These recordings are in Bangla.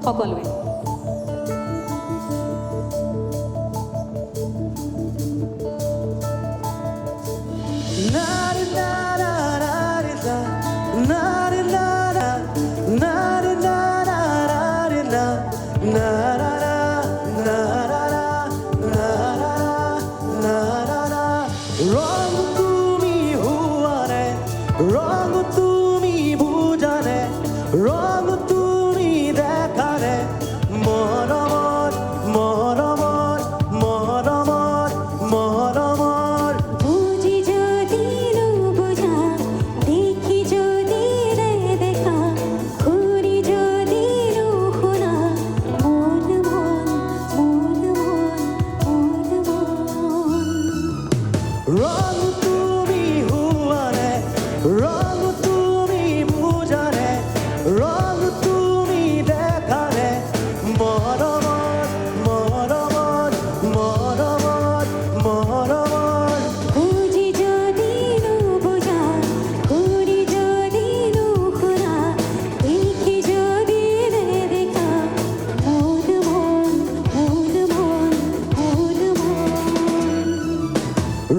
সকলোৱে। রং তুমি হুয়ারে, রং তুমি বুঝারে, রং তুমি দেখারে, মরমর মরমর মরমর মরমর। বুঝি যদি বুঝা, দেখি যদি রে দেখা, ঘুরি যদি রুহুনা, মন মন মন মন মন মন। রং তুমি হুয়ারে, রং তুমি বুঝারে, রং তুমি দেখারে, মরমর মরমর মরমর মরমর। বুঝি যদি বুঝা, ঘুরি যদি রুহুনা, দেখি যদি রে দেখা, মন মন মন মন মন মন।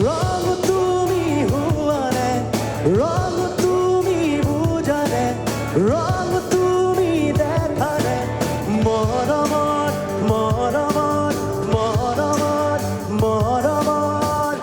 রং তুমি হুয়ারে, রং তুমি বুঝারে, রং তুমি দেখারে, মরমর মরমর মরমর মরমর।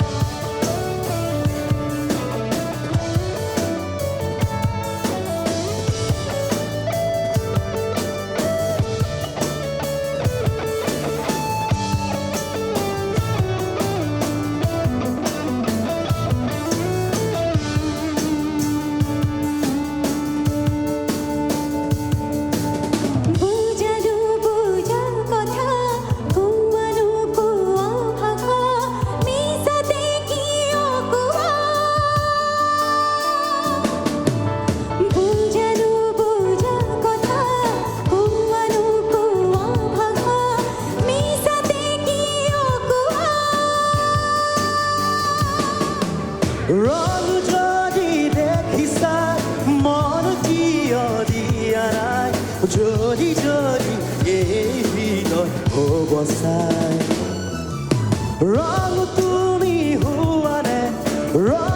বুঝানো বুঝা কথা, কুয়ানো কুয়া ভাষা, মিশাতে কি অকুয়া। বুঝানো বুঝা কথা, কুয়ানো কুয়া ভাষা, মিশাতে কি অকুয়া। রং যদি দেখিছাই মন কিয় দিয়া নাই, যদি যদি এই হৃদয় হ'ব চাই। রং তুমি হুৱাৰে, ৰং